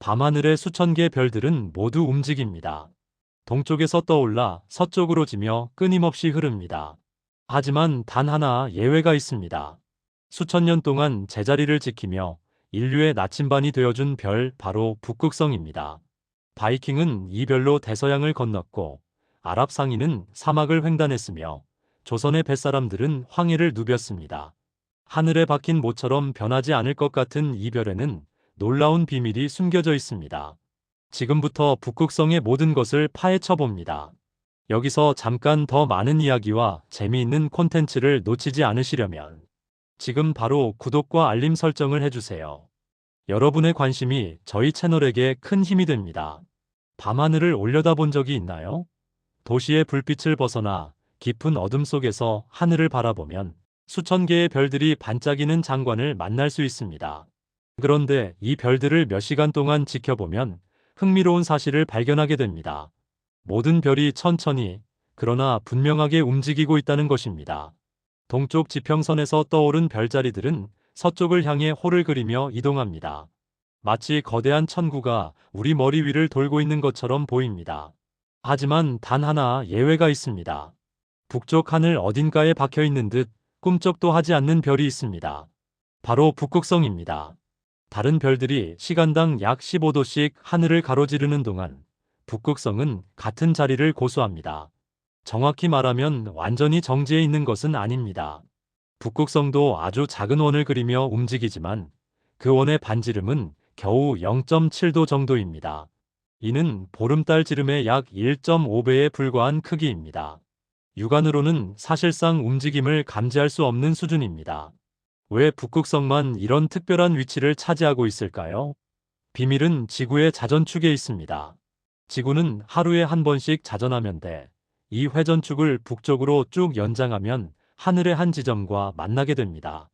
밤하늘의 수천 개의 별들은 모두 움직입니다. 동쪽에서 떠올라 서쪽으로 지며 끊임없이 흐릅니다. 하지만 단 하나 예외가 있습니다. 수천 년 동안 제자리를 지키며 인류의 나침반이 되어준 별, 바로 북극성입니다. 바이킹은 이 별로 대서양을 건넜고 아랍 상인은 사막을 횡단했으며 조선의 뱃사람들은 황해를 누볐습니다. 하늘에 박힌 모처럼 변하지 않을 것 같은 이 별에는 놀라운 비밀이 숨겨져 있습니다. 지금부터 북극성의 모든 것을 파헤쳐 봅니다. 여기서 잠깐 더 많은 이야기와 재미있는 콘텐츠를 놓치지 않으시려면 지금 바로 구독과 알림 설정을 해주세요. 여러분의 관심이 저희 채널에게 큰 힘이 됩니다. 밤하늘을 올려다본 적이 있나요? 도시의 불빛을 벗어나 깊은 어둠 속에서 하늘을 바라보면 수천 개의 별들이 반짝이는 장관을 만날 수 있습니다. 그런데 이 별들을 몇 시간 동안 지켜보면 흥미로운 사실을 발견하게 됩니다. 모든 별이 천천히, 그러나 분명하게 움직이고 있다는 것입니다. 동쪽 지평선에서 떠오른 별자리들은 서쪽을 향해 호를 그리며 이동합니다. 마치 거대한 천구가 우리 머리 위를 돌고 있는 것처럼 보입니다. 하지만 단 하나 예외가 있습니다. 북쪽 하늘 어딘가에 박혀 있는 듯 꿈쩍도 하지 않는 별이 있습니다. 바로 북극성입니다. 다른 별들이 시간당 약 15도씩 하늘을 가로지르는 동안 북극성은 같은 자리를 고수합니다. 정확히 말하면 완전히 정지해 있는 것은 아닙니다. 북극성도 아주 작은 원을 그리며 움직이지만 그 원의 반지름은 겨우 0.7도 정도입니다. 이는 보름달 지름의 약 1.5배에 불과한 크기입니다. 육안으로는 사실상 움직임을 감지할 수 없는 수준입니다. 왜 북극성만 이런 특별한 위치를 차지하고 있을까요? 비밀은 지구의 자전축에 있습니다. 지구는 하루에 한 번씩 자전하면 돼. 이 회전축을 북쪽으로 쭉 연장하면 하늘의 한 지점과 만나게 됩니다.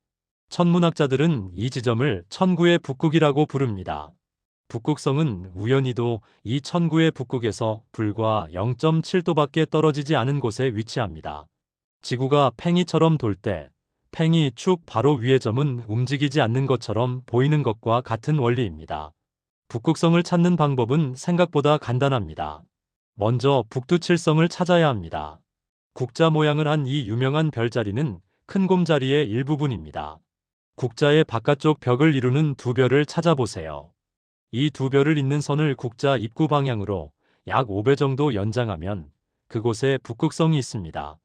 천문학자들은 이 지점을 천구의 북극이라고 부릅니다. 북극성은 우연히도 이 천구의 북극에서 불과 0.7도밖에 떨어지지 않은 곳에 위치합니다. 지구가 팽이처럼 돌 때 팽이 축 바로 위의 점은 움직이지 않는 것처럼 보이는 것과 같은 원리입니다. 북극성을 찾는 방법은 생각보다 간단합니다. 먼저 북두칠성을 찾아야 합니다. 국자 모양을 한 이 유명한 별자리는 큰 곰자리의 일부분입니다. 국자의 바깥쪽 벽을 이루는 두 별을 찾아보세요. 이 두 별을 잇는 선을 국자 입구 방향으로 약 5배 정도 연장하면 그곳에 북극성이 있습니다.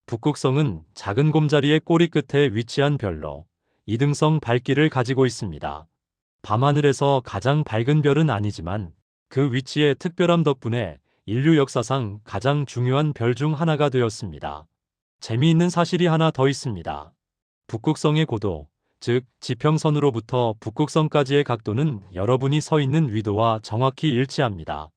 북극성은 작은 곰자리의 꼬리 끝에 위치한 별로 이등성 밝기를 가지고 있습니다. 밤하늘에서 가장 밝은 별은 아니지만 그 위치의 특별함 덕분에 인류 역사상 가장 중요한 별 중 하나가 되었습니다. 재미있는 사실이 하나 더 있습니다. 북극성의 고도, 즉 지평선으로부터 북극성까지의 각도는 여러분이 서 있는 위도와 정확히 일치합니다.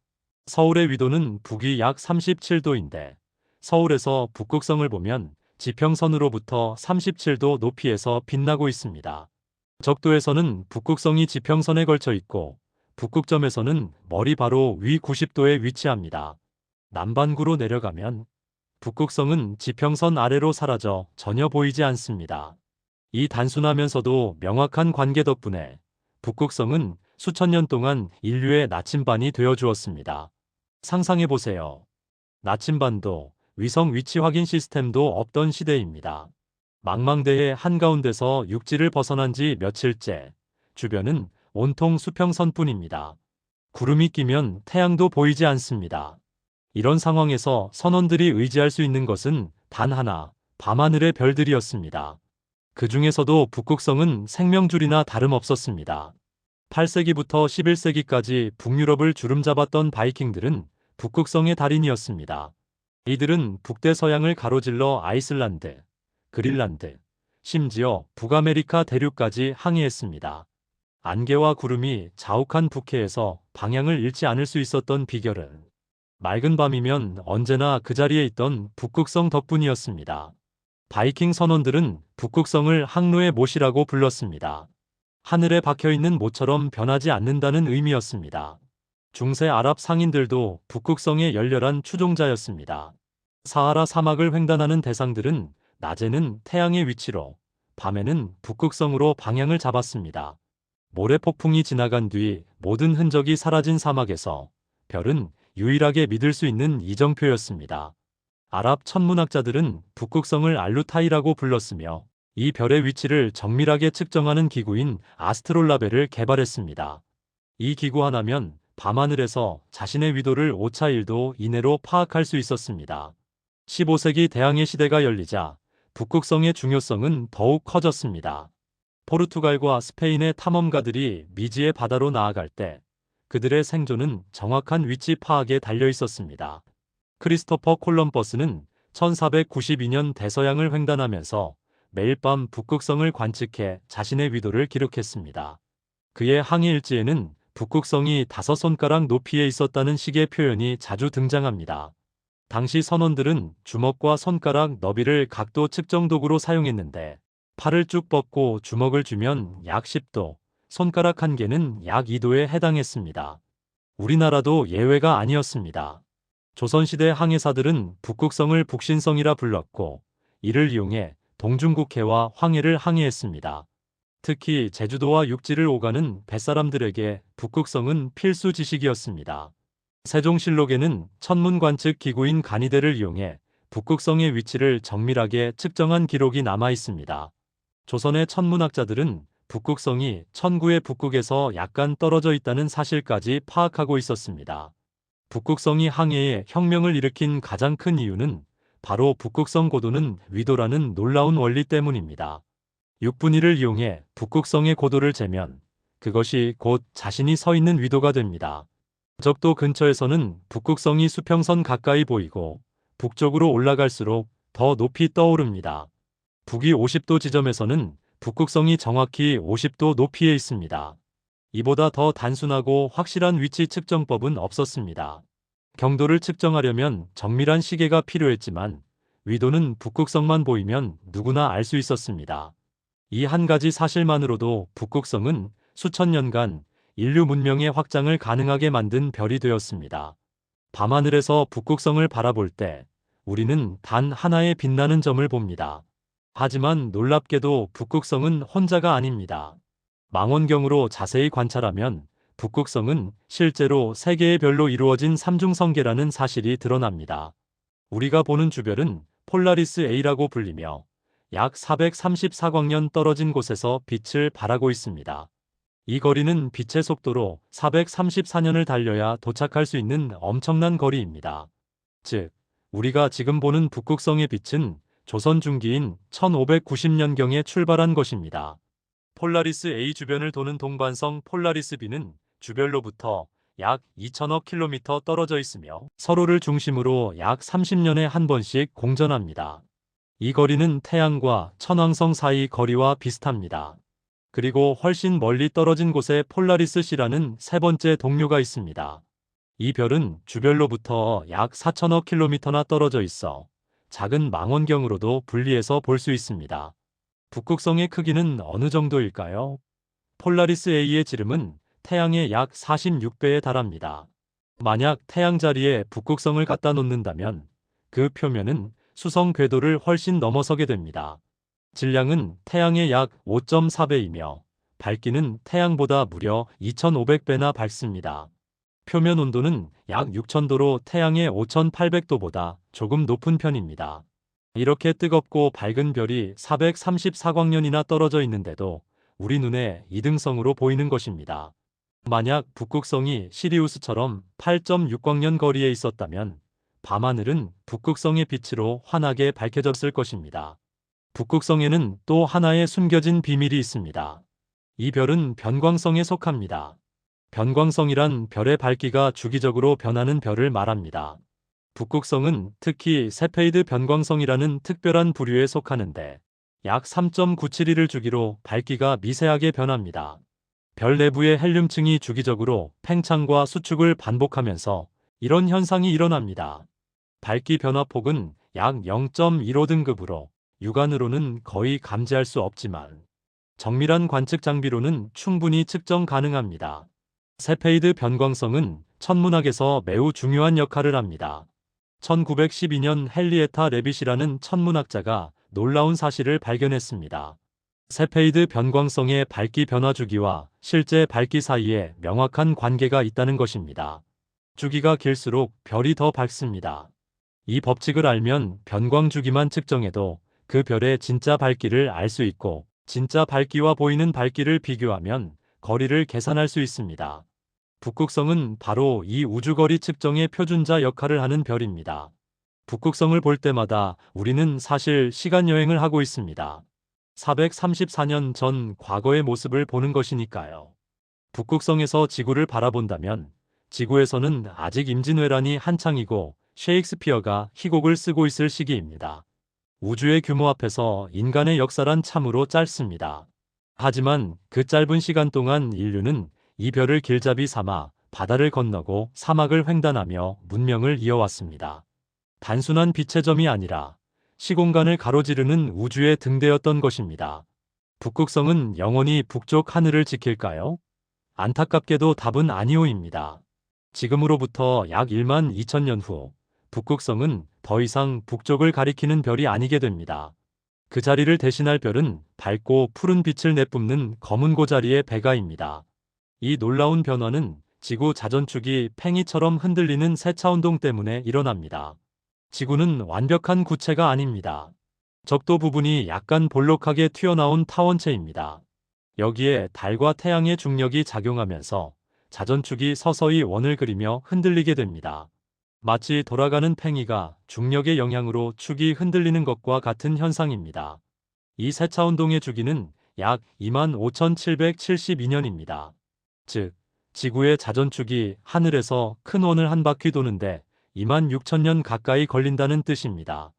서울의 위도는 북위 약 37도인데 서울에서 북극성을 보면 지평선으로부터 37도 높이에서 빛나고 있습니다. 적도에서는 북극성이 지평선에 걸쳐 있고 북극점에서는 머리 바로 위 90도에 위치합니다. 남반구로 내려가면 북극성은 지평선 아래로 사라져 전혀 보이지 않습니다. 이 단순하면서도 명확한 관계 덕분에 북극성은 수천 년 동안 인류의 나침반이 되어 주었습니다. 상상해보세요. 나침반도 위성 위치 확인 시스템도 없던 시대입니다. 망망대해 한가운데서 육지를 벗어난 지 며칠째 주변은 온통 수평선뿐입니다. 구름이 끼면 태양도 보이지 않습니다. 이런 상황에서 선원들이 의지할 수 있는 것은 단 하나, 밤하늘의 별들이었습니다. 그 중에서도 북극성은 생명줄이나 다름없었습니다. 8세기부터 11세기까지 북유럽을 주름잡았던 바이킹들은 북극성의 달인이었습니다. 이들은 북대서양을 가로질러 아이슬란드, 그린란드, 심지어 북아메리카 대륙까지 항해했습니다. 안개와 구름이 자욱한 북해에서 방향을 잃지 않을 수 있었던 비결은 맑은 밤이면 언제나 그 자리에 있던 북극성 덕분이었습니다. 바이킹 선원들은 북극성을 항로의 못이라고 불렀습니다. 하늘에 박혀있는 못처럼 변하지 않는다는 의미였습니다. 중세 아랍 상인들도 북극성의 열렬한 추종자였습니다. 사하라 사막을 횡단하는 대상들은 낮에는 태양의 위치로, 밤에는 북극성으로 방향을 잡았습니다. 모래폭풍이 지나간 뒤 모든 흔적이 사라진 사막에서 별은 유일하게 믿을 수 있는 이정표였습니다. 아랍 천문학자들은 북극성을 알루타이라고 불렀으며 이 별의 위치를 정밀하게 측정하는 기구인 아스트롤라베를 개발했습니다. 이 기구 하나면 밤하늘에서 자신의 위도를 오차 1도 이내로 파악할 수 있었습니다. 15세기 대항해 시대가 열리자 북극성의 중요성은 더욱 커졌습니다. 포르투갈과 스페인의 탐험가들이 미지의 바다로 나아갈 때 그들의 생존은 정확한 위치 파악에 달려 있었습니다. 크리스토퍼 콜럼버스는 1492년 대서양을 횡단하면서 매일 밤 북극성을 관측해 자신의 위도를 기록했습니다. 그의 항해 일지에는 북극성이 5손가락 높이에 있었다는 식의 표현이 자주 등장합니다. 당시 선원들은 주먹과 손가락 너비를 각도 측정 도구로 사용했는데 팔을 쭉 뻗고 주먹을 쥐면 약 10도, 손가락 한 개는 약 2도에 해당했습니다. 우리나라도 예외가 아니었습니다. 조선시대 항해사들은 북극성을 북신성이라 불렀고 이를 이용해 동중국해와 황해를 항해했습니다. 특히 제주도와 육지를 오가는 뱃사람들에게 북극성은 필수 지식이었습니다. 세종실록에는 천문관측 기구인 간이대를 이용해 북극성의 위치를 정밀하게 측정한 기록이 남아 있습니다. 조선의 천문학자들은 북극성이 천구의 북극에서 약간 떨어져 있다는 사실까지 파악하고 있었습니다. 북극성이 항해에 혁명을 일으킨 가장 큰 이유는 바로 북극성 고도는 위도라는 놀라운 원리 때문입니다. 6분의 1을 이용해 북극성의 고도를 재면 그것이 곧 자신이 서 있는 위도가 됩니다. 적도 근처에서는 북극성이 수평선 가까이 보이고 북쪽으로 올라갈수록 더 높이 떠오릅니다. 북위 50도 지점에서는 북극성이 정확히 50도 높이에 있습니다. 이보다 더 단순하고 확실한 위치 측정법은 없었습니다. 경도를 측정하려면 정밀한 시계가 필요했지만 위도는 북극성만 보이면 누구나 알 수 있었습니다. 이 한 가지 사실만으로도 북극성은 수천 년간 인류 문명의 확장을 가능하게 만든 별이 되었습니다. 밤하늘에서 북극성을 바라볼 때 우리는 단 하나의 빛나는 점을 봅니다. 하지만 놀랍게도 북극성은 혼자가 아닙니다. 망원경으로 자세히 관찰하면 북극성은 실제로 3개의 별로 이루어진 삼중성계라는 사실이 드러납니다. 우리가 보는 주별은 폴라리스 A라고 불리며 약 434광년 떨어진 곳에서 빛을 발하고 있습니다. 이 거리는 빛의 속도로 434년을 달려야 도착할 수 있는 엄청난 거리입니다. 즉, 우리가 지금 보는 북극성의 빛은 조선 중기인 1590년경에 출발한 것입니다. 폴라리스 A 주변을 도는 동반성 폴라리스 B는 주별로부터 약 2000억 킬로미터 떨어져 있으며 서로를 중심으로 약 30년에 한 번씩 공전합니다. 이 거리는 태양과 천왕성 사이 거리와 비슷합니다. 그리고 훨씬 멀리 떨어진 곳에 폴라리스 C라는 세 번째 동료가 있습니다. 이 별은 주별로부터 약 4000억 킬로미터나 떨어져 있어 작은 망원경으로도 분리해서 볼 수 있습니다. 북극성의 크기는 어느 정도일까요? 폴라리스 A의 지름은 태양의 약 46배에 달합니다. 만약 태양 자리에 북극성을 갖다 놓는다면 그 표면은 수성 궤도를 훨씬 넘어서게 됩니다. 질량은 태양의 약 5.4배이며 밝기는 태양보다 무려 2500배나 밝습니다. 표면 온도는 약 6000도로 태양의 5800도보다 조금 높은 편입니다. 이렇게 뜨겁고 밝은 별이 434광년이나 떨어져 있는데도 우리 눈에 이등성으로 보이는 것입니다. 만약 북극성이 시리우스처럼 8.6광년 거리에 있었다면 밤하늘은 북극성의 빛으로 환하게 밝혀졌을 것입니다. 북극성에는 또 하나의 숨겨진 비밀이 있습니다. 이 별은 변광성에 속합니다. 변광성이란 별의 밝기가 주기적으로 변하는 별을 말합니다. 북극성은 특히 세페이드 변광성이라는 특별한 부류에 속하는데 약 3.971을 주기로 밝기가 미세하게 변합니다. 별 내부의 헬륨층이 주기적으로 팽창과 수축을 반복하면서 이런 현상이 일어납니다. 밝기 변화폭은 약 0.15등급으로 육안으로는 거의 감지할 수 없지만 정밀한 관측 장비로는 충분히 측정 가능합니다. 세페이드 변광성은 천문학에서 매우 중요한 역할을 합니다. 1912년 헨리에타 레빗이라는 천문학자가 놀라운 사실을 발견했습니다. 세페이드 변광성의 밝기 변화 주기와 실제 밝기 사이에 명확한 관계가 있다는 것입니다. 주기가 길수록 별이 더 밝습니다. 이 법칙을 알면 변광 주기만 측정해도 그 별의 진짜 밝기를 알 수 있고, 진짜 밝기와 보이는 밝기를 비교하면 거리를 계산할 수 있습니다. 북극성은 바로 이 우주거리 측정의 표준자 역할을 하는 별입니다. 북극성을 볼 때마다 우리는 사실 시간여행을 하고 있습니다. 434년 전 과거의 모습을 보는 것이니까요. 북극성에서 지구를 바라본다면 지구에서는 아직 임진왜란이 한창이고 셰익스피어가 희곡을 쓰고 있을 시기입니다. 우주의 규모 앞에서 인간의 역사란 참으로 짧습니다. 하지만 그 짧은 시간 동안 인류는 이 별을 길잡이 삼아 바다를 건너고 사막을 횡단하며 문명을 이어왔습니다. 단순한 빛의 점이 아니라 시공간을 가로지르는 우주의 등대였던 것입니다. 북극성은 영원히 북쪽 하늘을 지킬까요? 안타깝게도 답은 아니오입니다. 지금으로부터 약 1만 2천년 후 북극성은 더 이상 북쪽을 가리키는 별이 아니게 됩니다. 그 자리를 대신할 별은 밝고 푸른 빛을 내뿜는 검은 고자리의 베가입니다. 이 놀라운 변화는 지구 자전축이 팽이처럼 흔들리는 세차운동 때문에 일어납니다. 지구는 완벽한 구체가 아닙니다. 적도 부분이 약간 볼록하게 튀어나온 타원체입니다. 여기에 달과 태양의 중력이 작용하면서 자전축이 서서히 원을 그리며 흔들리게 됩니다. 마치 돌아가는 팽이가 중력의 영향으로 축이 흔들리는 것과 같은 현상입니다. 이 세차운동의 주기는 약 25,772년입니다. 즉, 지구의 자전축이 하늘에서 큰 원을 한 바퀴 도는데 26,000년 가까이 걸린다는 뜻입니다.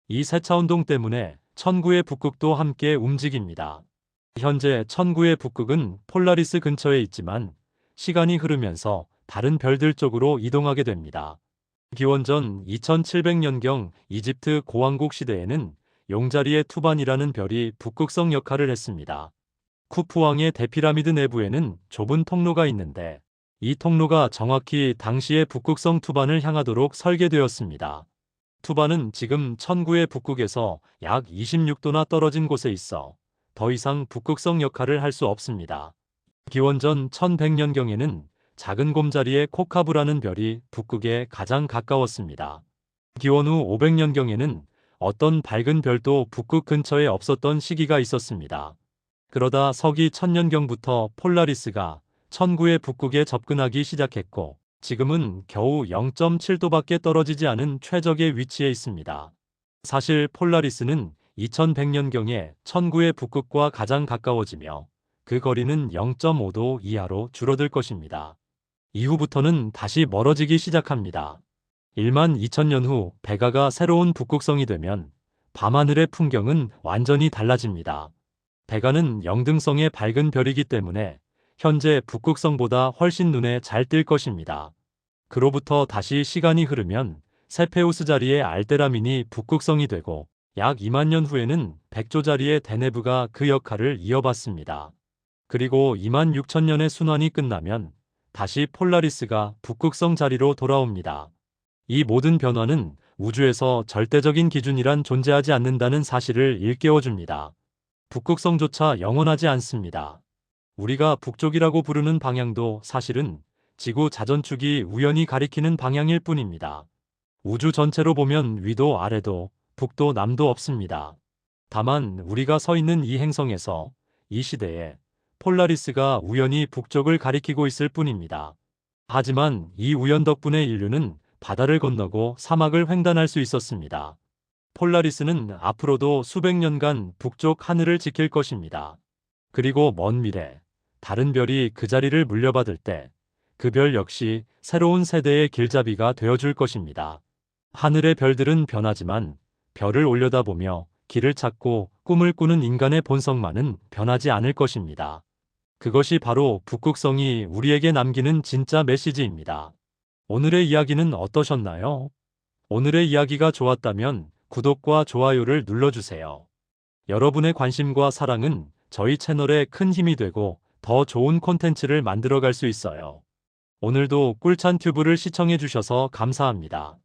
이 세차운동 때문에 천구의 북극도 함께 움직입니다. 현재 천구의 북극은 폴라리스 근처에 있지만 시간이 흐르면서 다른 별들 쪽으로 이동하게 됩니다. 기원전 2700년경 이집트 고왕국 시대에는 용자리의 투반이라는 별이 북극성 역할을 했습니다. 쿠프왕의 대피라미드 내부에는 좁은 통로가 있는데 이 통로가 정확히 당시의 북극성 투반을 향하도록 설계되었습니다. 투반은 지금 천구의 북극에서 약 26도나 떨어진 곳에 있어 더 이상 북극성 역할을 할 수 없습니다. 기원전 1100년경에는 작은 곰자리의 코카브라는 별이 북극에 가장 가까웠습니다. 기원 후 500년경에는 어떤 밝은 별도 북극 근처에 없었던 시기가 있었습니다. 그러다 서기 1000년경부터 폴라리스가 천구의 북극에 접근하기 시작했고 지금은 겨우 0.7도밖에 떨어지지 않은 최적의 위치에 있습니다. 사실 폴라리스는 2100년경에 천구의 북극과 가장 가까워지며 그 거리는 0.5도 이하로 줄어들 것입니다. 이후부터는 다시 멀어지기 시작합니다. 1만 2천년 후 베가가 새로운 북극성이 되면 밤하늘의 풍경은 완전히 달라집니다. 베가는 영등성의 밝은 별이기 때문에 현재 북극성보다 훨씬 눈에 잘 띌 것입니다. 그로부터 다시 시간이 흐르면 세페우스 자리의 알데라민이 북극성이 되고 약 2만 년 후에는 백조 자리의 데네브가 그 역할을 이어받습니다. 그리고 2만 6천 년의 순환이 끝나면 다시 폴라리스가 북극성 자리로 돌아옵니다. 이 모든 변화는 우주에서 절대적인 기준이란 존재하지 않는다는 사실을 일깨워줍니다. 북극성조차 영원하지 않습니다. 우리가 북쪽이라고 부르는 방향도 사실은 지구 자전축이 우연히 가리키는 방향일 뿐입니다. 우주 전체로 보면 위도 아래도 북도 남도 없습니다. 다만 우리가 서 있는 이 행성에서 이 시대에 폴라리스가 우연히 북쪽을 가리키고 있을 뿐입니다. 하지만 이 우연 덕분에 인류는 바다를 건너고 사막을 횡단할 수 있었습니다. 폴라리스는 앞으로도 수백 년간 북쪽 하늘을 지킬 것입니다. 그리고 먼 미래, 다른 별이 그 자리를 물려받을 때 그 별 역시 새로운 세대의 길잡이가 되어줄 것입니다. 하늘의 별들은 변하지만 별을 올려다보며 길을 찾고 꿈을 꾸는 인간의 본성만은 변하지 않을 것입니다. 그것이 바로 북극성이 우리에게 남기는 진짜 메시지입니다. 오늘의 이야기는 어떠셨나요? 오늘의 이야기가 좋았다면 구독과 좋아요를 눌러주세요. 여러분의 관심과 사랑은 저희 채널에 큰 힘이 되고 더 좋은 콘텐츠를 만들어갈 수 있어요. 오늘도 꿀찬 튜브를 시청해주셔서 감사합니다.